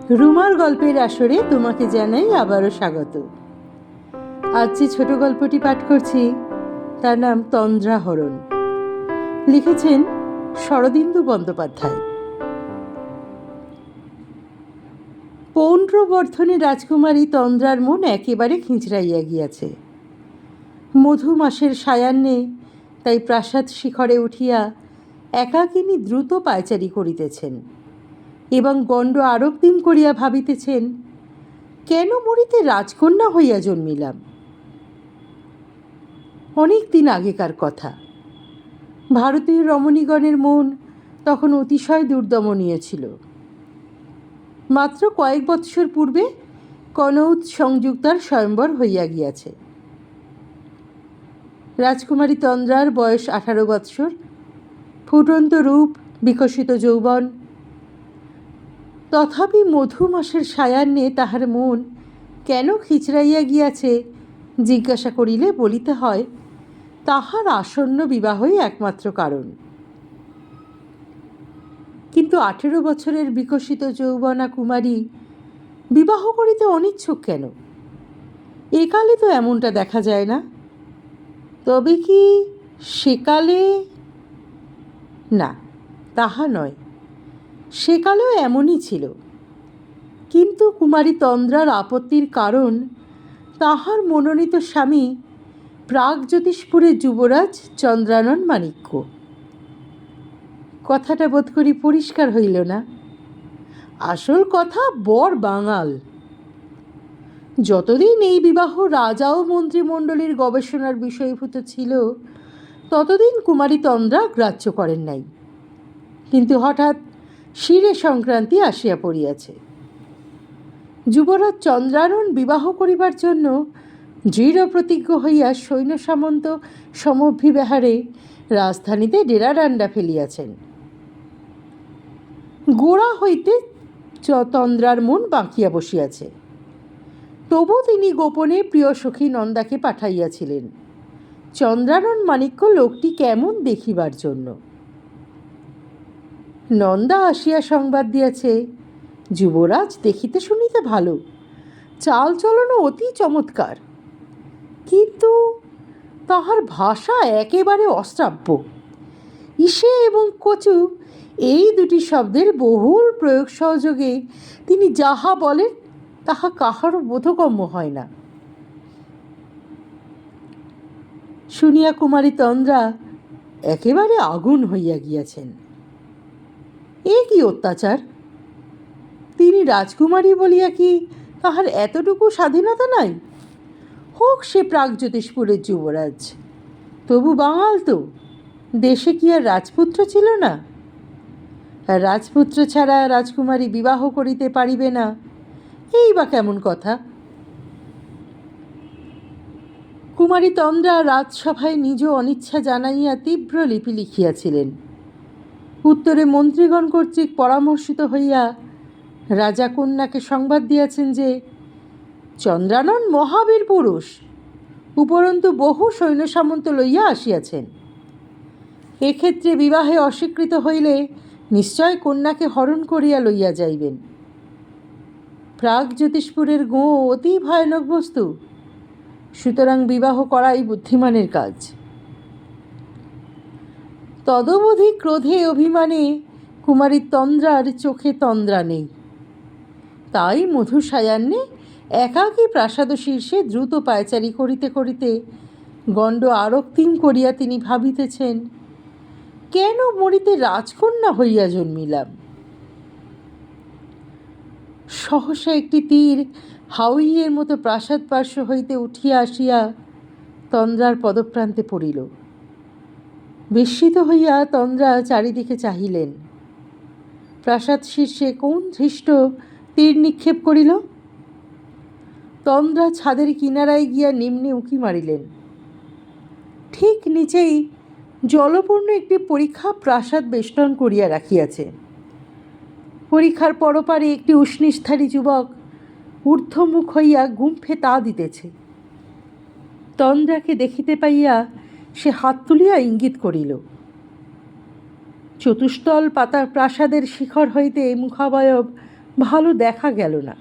রুমার গল্পের আসরে তোমাকে জানাই আবারও স্বাগত। আজ যে ছোট গল্পটি পাঠ করছি তার নাম তন্দ্রাহরণ। লিখেছেন শরদিন্দু বন্দ্যোপাধ্যায়। পৌণ্ড্রবর্ধনে রাজকুমারী তন্দ্রার মন একেবারে খিঁচড়াইয়া গিয়াছে। মধু মাসের সায়াহ্নে তাই প্রাসাদ শিখরে উঠিয়া একাকিনী দ্রুত পায়চারি করিতেছেন এবং গণ্ড আরক্তিম করিয়া ভাবিতেছেন, কেন মরিতে রাজকন্যা হইয়া জন্মিলাম। অনেক দিন আগেকার কথা। ভারতীয় রমণীগণের মন তখন অতিশয় দুর্দমনীয় ছিল। মাত্র কয়েক বৎসর পূর্বে কনৌজ সংযুক্তার স্বয়ম্বর হইয়া গিয়াছে। রাজকুমারী তন্দ্রার বয়স 18 বৎসর। ফুটন্ত রূপ, বিকশিত যৌবন। তথাপি মধু মাসের সায়াহ্নে তাহার মন কেন খিচড়াইয়া গিয়াছে জিজ্ঞাসা করিলে বলিতে হয়, তাহার আসন্ন বিবাহই একমাত্র কারণ। কিন্তু 18 বছরের বিকশিত যৌবনা কুমারী বিবাহ করিতে অনিচ্ছুক কেন? একালে তো এমনটা দেখা যায় না। তবে কি সেকালে? না, তাহা নয়, সেকালেও এমনই ছিল। কিন্তু কুমারী তন্দ্রার আপত্তির কারণ তাহার মনোনীত স্বামী প্রাগজ্যোতিষপুরের যুবরাজ চন্দ্রানন মাণিক্য। কথাটা বোধ করি পরিষ্কার হইল না। আসল কথা, বর বাঙাল। যতদিন এই বিবাহ রাজা ও মন্ত্রিমণ্ডলীর গবেষণার বিষয়ভূত ছিল ততদিন কুমারী তন্দ্রা গ্রাহ্য করেন নাই। কিন্তু হঠাৎ শিরে সংক্রান্তি আসিয়া পড়িয়াছে। যুবরাজ চন্দ্রানন বিবাহ করিবার জন্য দৃঢ় প্রতিজ্ঞ হইয়া সৈন্য সামন্ত সমভিব্যাহারে রাজধানীতে ডেরাডান্ডা ফেলিয়াছেন। গোড়া হইতে তন্দ্রার মন বাঁকিয়া বসিয়াছে। তবু তিনি গোপনে প্রিয় সখী নন্দাকে পাঠাইয়াছিলেন চন্দ্রানন মাণিক্য লোকটি কেমন দেখিবার জন্য। নন্দা আসিয়া সংবাদ দিয়াছে, যুবরাজ দেখিতে শুনিতে ভালো, চাল চলনও অতি চমৎকার, কিন্তু তাহার ভাষা একেবারে অশ্রাব্য। ঈশে এবং কচু এই দুটি শব্দের বহুল প্রয়োগ সহযোগে তিনি যাহা বলেন তাহা কাহারও বোধগম্য হয় না। শুনিয়া কুমারী তন্দ্রা একেবারে আগুন হইয়া গিয়াছেন। এ কি অত্যাচার! তিনি রাজকুমারী বলিয়া কি তাহার এতটুকু স্বাধীনতা নাই? হোক সে প্রাগজ্যোতিষপুরের যুবরাজ, তবু বাঙাল তো। দেশে কি আর রাজপুত্র ছিল না? রাজপুত্র ছাড়া রাজকুমারী বিবাহ করিতে পারিবে না, এই বা কেমন কথা? কুমারী তন্দ্রা রাজসভায় নিজ অনিচ্ছা জানাইয়া তীব্র লিপি লিখিয়াছিলেন। উত্তরে মন্ত্রীগণ কর্তৃক পরামর্শিত হইয়া রাজা কন্যাকে সংবাদ দিয়াছেন যে চন্দ্রানন মহাবীর পুরুষ, উপরন্তু বহু সৈন্য সামন্ত লইয়া আসিয়াছেন। এক্ষেত্রে বিবাহে অস্বীকৃত হইলে নিশ্চয় কন্যাকে হরণ করিয়া লইয়া যাইবেন। প্রাগজ্যোতিষপুরের গোঁ অতি ভয়ানক বস্তু, সুতরাং বিবাহ করাই বুদ্ধিমানের কাজ। তদবধি ক্রোধে অভিমানে কুমারী তন্দ্রার চোখে তন্দ্রা নেই। তাই মধু সায়াহ্নে একাকী প্রাসাদ শীর্ষে দ্রুত পায়চারি করিতে করিতে গণ্ড আরক্তিম করিয়া তিনি ভাবিতেছেন, কেন মরিতে রাজকন্যা হইয়া জন্মিলাম। সহসা একটি তীর হাউইয়ের মতো প্রাসাদ পার্শ্ব হইতে উঠিয়া আসিয়া তন্দ্রার পদপ্রান্তে পড়িল। বিস্মিত হইয়া তন্দ্রা চারিদিকে চাহিলেন। প্রাসাদ শীর্ষে কোন ধৃষ্ট তীর নিক্ষেপ করিল? তন্দ্রা ছাদের কিনারায় গিয়া নিম্নে উঁকি মারিলেন। ঠিক নিচেই জলপূর্ণ একটি পরীক্ষা প্রাসাদ বেষ্টন করিয়া রাখিয়াছে। পরীক্ষার পরপারে একটি উষ্ণিস্থারী যুবক ঊর্ধ্বমুখ হইয়া গুম্ফে তা দিতেছে। তন্দ্রাকে দেখিতে পাইয়া সে হাত তুলিয়া ইঙ্গিত করিল। চতুস্তল পাতা প্রাসাদের শিখর হইতে মুখাবয়ব ভালো দেখা গেল না।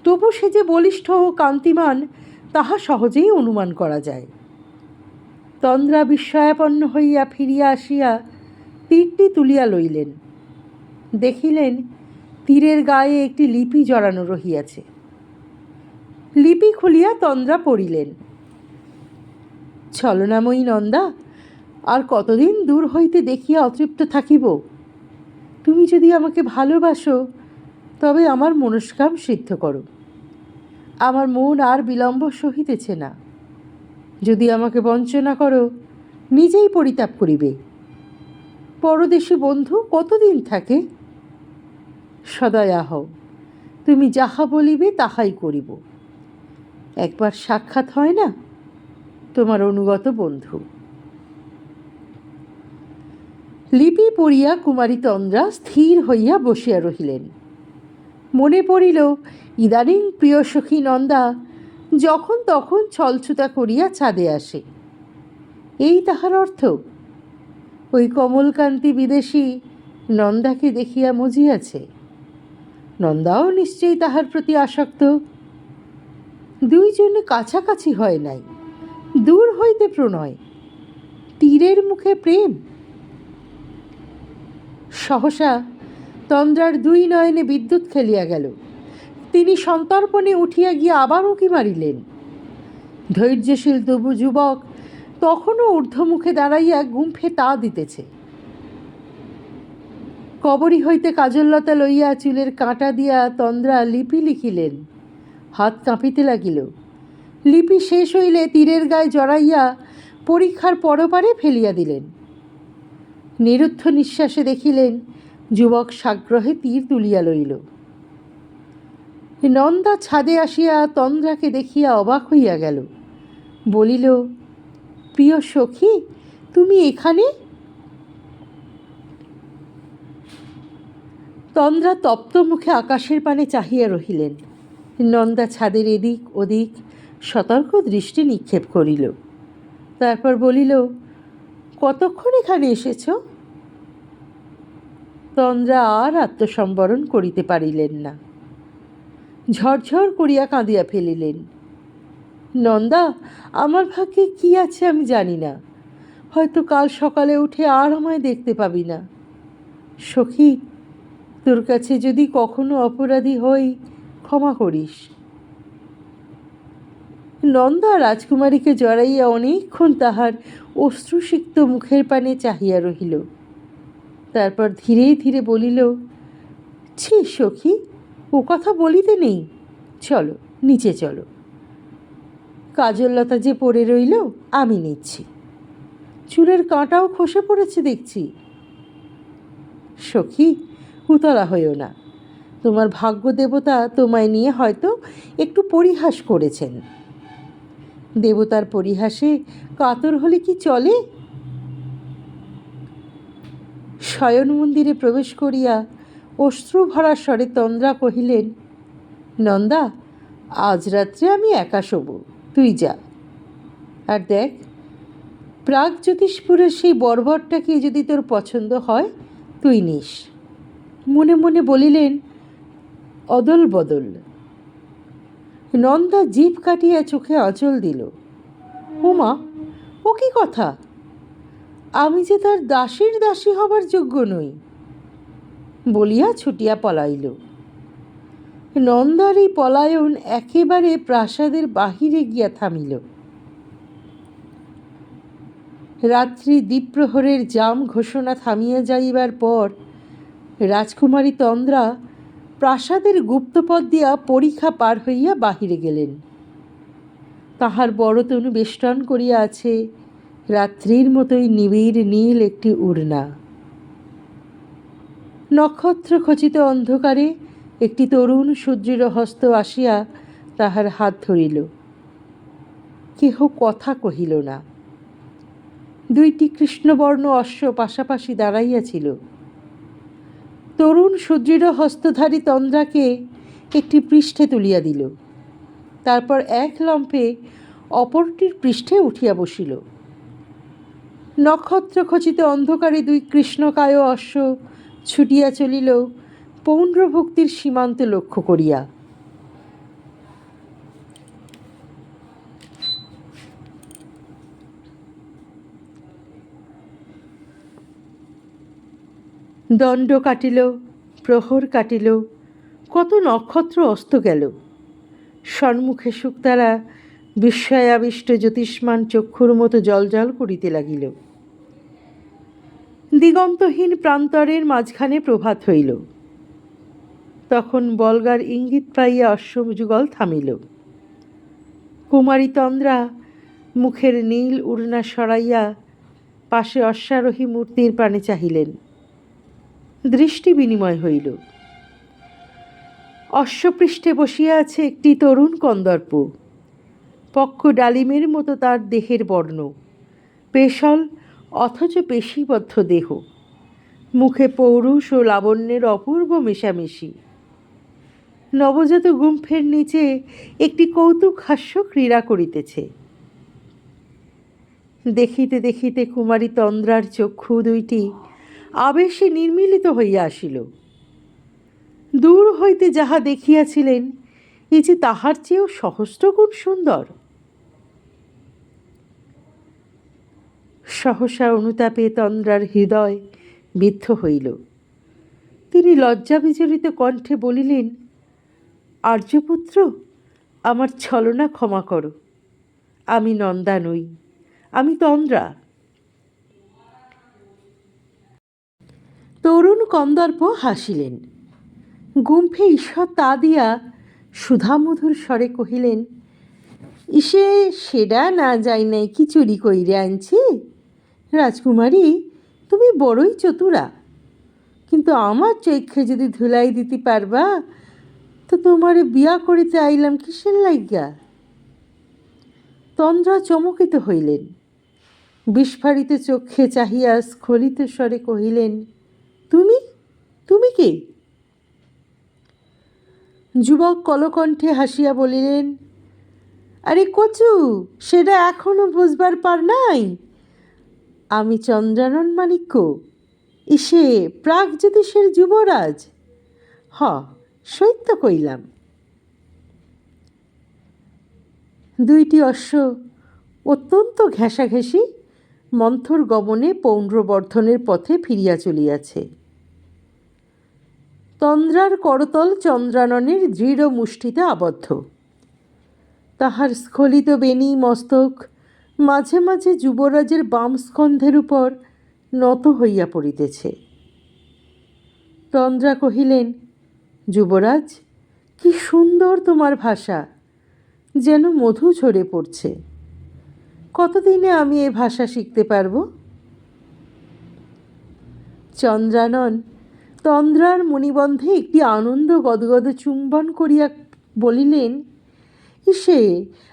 তবু সে যে বলিষ্ঠ ও কান্তিমান তাহা সহজেই অনুমান করা যায়। তন্দ্রা বিস্ময়াপন্ন হইয়া ফিরিয়া আসিয়া তীরটি তুলিয়া লইলেন। দেখিলেন তীরের গায়ে একটি লিপি জড়ানো রহিয়াছে। লিপি খুলিয়া তন্দ্রা পড়িলেন। ছলনাময়ী নন্দা, আর কতদিন দূর হইতে দেখিয়া অতৃপ্ত থাকিব? তুমি যদি আমাকে ভালোবাসো তবে আমার মনস্কাম সিদ্ধ করো। আমার মন আর বিলম্ব সহিতেছে না। যদি আমাকে বঞ্চনা করো, নিজেই পরিতাপ করিবে। পরদেশী বন্ধু কতদিন থাকে? সদয়া হও, তুমি যাহা বলিবে তাহাই করিব। একবার সাক্ষাৎ হয় না? তোমার অনুগত বন্ধু। লিপি পড়িয়া কুমারী তন্দ্রা স্থির হইয়া বসিয়া রহিলেন। মনে পড়িল ইদানিং প্রিয় সখী নন্দা যখন তখন ছলছুতা করিয়া ছাদে আসে। এই তাহার অর্থ? ওই কমলকান্তি বিদেশী নন্দাকে দেখিয়া মজিয়াছে। নন্দাও নিশ্চয়ই তাহার প্রতি আসক্ত। দুইজনে কাছাকাছি হয় নাই, দূর হইতে প্রণয়, তীরের মুখে প্রেম। সহসা তন্দ্রার দুই নয়নে বিদ্যুৎ খেলিয়া গেল। তিনি সন্তর্পণে উঠিয়া গিয়া আবার উঁকি মারিলেন। ধৈর্যশীল তবু যুবক তখনও ঊর্ধ্বমুখে দাঁড়াইয়া গুম্ফে তা দিতেছে। কবরী হইতে কাজললতা লইয়া চুলের কাঁটা দিয়া তন্দ্রা লিপি লিখিলেন। হাত কাঁপিতে লাগিল। লিপি শেষ হইলে তীরের গায়ে জড়াইয়া পরীক্ষার পরপারে ফেলিয়া দিলেন। নিরুদ্ধ নিঃশ্বাসে দেখিলেন যুবক সাগ্রহে তীর তুলিয়া লইল। নন্দা ছাদে আসিয়া তন্দ্রাকে দেখিয়া অবাক হইয়া গেল। বলিল, প্রিয় সখী, তুমি এখানে? তন্দ্রা তপ্ত মুখে আকাশের পানে চাহিয়া রহিলেন। নন্দা ছাদের এদিক ওদিক সতর্ক দৃষ্টি নিক্ষেপ করিল। তারপর বলিল, কতক্ষণ এখানে এসেছ? তন্দ্রা আর আত্মসম্বরণ করিতে পারিলেন না। ঝরঝর করিয়া কাঁদিয়া ফেলিলেন। নন্দা, আমার ভাগ্যে কি আছে আমি জানি না। হয়তো কাল সকালে উঠে আর আমায় দেখতে পাবি না। সখী, তোর কাছে যদি কখনো অপরাধী হই, ক্ষমা করিস। নন্দা রাজকুমারীকে জড়াইয়া অনেকক্ষণ তাহার অশ্রুসিক্ত মুখের পানে চাহিয়া রহিল। তারপর ধীরে ধীরে বলিল, ছি সখী, ও কথা বলিতে নেই। চলো, নিচে চলো। কাজললতা যে পড়ে রইল, আমি নিচ্ছি। চুলের কাঁটাও খসে পড়েছে দেখছি। সখী, উতলা হইও না। তোমার ভাগ্য দেবতা তোমায় নিয়ে হয়তো একটু পরিহাস করেছেন। দেবতার পরিহাসে কাতর হলে কি চলে? শয়ন মন্দিরে প্রবেশ করিয়া অশ্রু ভরা স্বরে তন্দ্রা কহিলেন, নন্দা, আজ রাত্রে আমি একা শোব, তুই যা। আর দেখ, প্রাগ জ্যোতিষপুরের সেই বর্বরটাকে যদি তোর পছন্দ হয় তুই নিস। মনে মনে বলিলেন, অদল বদল। নন্দা জিভ কাটিয়া চোখে আঁচল দিল। উমা, ও কি কথা? আমি যে তার দাসীর দাসী হবার যোগ্য নই, বলিয়া ছুটিয়া পলাইল। নন্দার এই পলায়ন একেবারে প্রাসাদের বাহিরে গিয়া থামিল। রাত্রি দ্বীপ্রহরের জাম ঘোষণা থামিয়া যাইবার পর রাজকুমারী তন্দ্রা প্রাসাদের গুপ্তপথ দিয়া পরিখা পার হইয়া বাহিরে গেলেন। তাহার বড় তনু বেষ্টন করিয়া আছে রাত্রির মতোই নিবিড় নীল একটি উড়না। নক্ষত্র খচিত অন্ধকারে একটি তরুণ সুদৃঢ় হস্ত আসিয়া তাহার হাত ধরিল। কেহ কথা কহিল না। দুইটি কৃষ্ণবর্ণ অশ্ব পাশাপাশি দাঁড়াইয়াছিল। তরুণ সুদৃঢ় হস্তধারী তন্দ্রাকে একটি পৃষ্ঠে তুলিয়া দিল। তারপর এক লম্পে অপরটির পৃষ্ঠে উঠিয়া বসিল। নক্ষত্র খচিত অন্ধকারে দুই কৃষ্ণকায় অশ্ব ছুটিয়া চলিল পৌণ্ড্রভক্তির সীমান্ত লক্ষ্য করিয়া। দণ্ড কাটিল, প্রহর কাটিল, কত নক্ষত্র অস্ত গেল। সম্মুখে শুকতারা বিস্ময়াবিষ্ট জ্যোতিষ্মান চক্ষুর মতো জলজল করিতে লাগিল। দিগন্তহীন প্রান্তরের মাঝখানে প্রভাত হইল। তখন বলগার ইঙ্গিত পাইয়া অশ্বযুগল থামিল। কুমারী তন্দ্রা মুখের নীল উড়না সরাইয়া পাশে অশ্বারোহী মূর্তির পানে চাহিলেন। দৃষ্টি বিনিময় হইল। অশ্বপৃষ্ঠে বসিয়া আছে একটি তরুণ কন্দর্প। পক্ষ ডালিমের মতো তার দেহের বর্ণ, পেশল অথচ পেশিবদ্ধ দেহ, মুখে পৌরুষ ও লাবণ্যের অপূর্ব মেশামেশি। নবজাত গুম্ফের নিচে একটি কৌতুক হাস্য ক্রীড়া করিতেছে। দেখিতে দেখিতে কুমারী তন্দ্রার চক্ষু দুইটি আবেশে নির্মিলিত হইয়া আসিল। দূর হইতে যাহা দেখিয়াছিলেন, এ যে তাহার চেয়েও সহস্রগুণ সুন্দর। সহসা অনুতাপে তন্দ্রার হৃদয় বিদ্ধ হইল। তিনি লজ্জাবিচলিত কণ্ঠে বলিলেন, আর্যপুত্র, আমার ছলনা ক্ষমা করো। আমি নন্দা নই, আমি তন্দ্রা। তরুণ কন্দর্প হাসিলেন। গুম্ফে ঈশ্বর তা দিয়া সুধামধুর স্বরে কহিলেন, ইসে সেডা না যাই নাই কি চুরি কইরে আনছি। রাজকুমারী, তুমি বড়ই চতুরা, কিন্তু আমার চৈক্ষে যদি ধুলাই দিতে পারবা তো তোমারে বিয়া করিতে আইলাম কিসের লাইগা। তন্দ্রা চমকিত হইলেন। বিস্ফারিত চক্ষে চাহিয়া স্খলিত স্বরে কহিলেন, তুমি তুমি কে? যুবক কলকণ্ঠে হাসিয়া বলিলেন, আরে কচু, সেটা এখনো বুঝবার পার নাই? আমি চন্দ্রানন মাণিক্য, ইসে প্রাগজ্যোতিষের যুবরাজ। হ, সত্য কইলাম। দুইটি অশ্ব অত্যন্ত ঘেঁষাঘেঁষি মন্থর গমনে পৌণ্ড্রবর্ধনের পথে ফিরিয়া চলিয়াছে। তন্দ্রার করতল চন্দ্রাননের দৃঢ় মুষ্টিতে আবদ্ধ। তাহার স্খলিত বেণী মস্তক মাঝে মাঝে যুবরাজের বাম স্কন্ধের উপর নত হইয়া পড়িতেছে। তন্দ্রা কহিলেন, যুবরাজ, কি সুন্দর তোমার ভাষা, যেন মধু ঝরে পড়ছে। কতদিনে আমি এ ভাষা শিখতে পারব? চন্দ্রানন তন্দ্রার মণিবন্ধে একটি আনন্দ গদগদ চুম্বন করিয়া বলিলেন, ইসে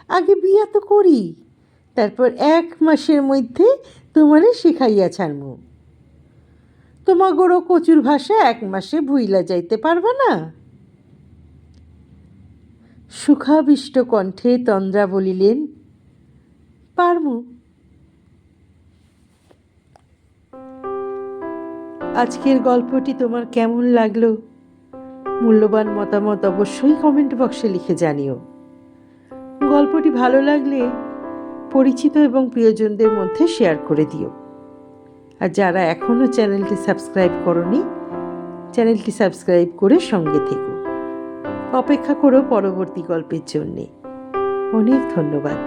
আগে বিয়া তো করি, তারপর 1 মাসের মধ্যে তোমারে শিখাইয়া ছাড়ব। তোমাগোরও কচুর ভাষা 1 মাসে ভুইলা যাইতে পারবা না। সুখাবিষ্ট কণ্ঠে তন্দ্রা বলিলেন, পারমু। আজকের গল্পটি তোমার কেমন লাগলো? মূল্যবান মতামত অবশ্যই কমেন্ট বক্সে লিখে জানিও। গল্পটি ভালো লাগলে পরিচিত এবং প্রিয়জনদের মধ্যে শেয়ার করে দিও। আর যারা এখনও চ্যানেলটি সাবস্ক্রাইব করনি, চ্যানেলটি সাবস্ক্রাইব করে সঙ্গে থেকো। অপেক্ষা করো পরবর্তী গল্পের জন্যে। অনেক ধন্যবাদ।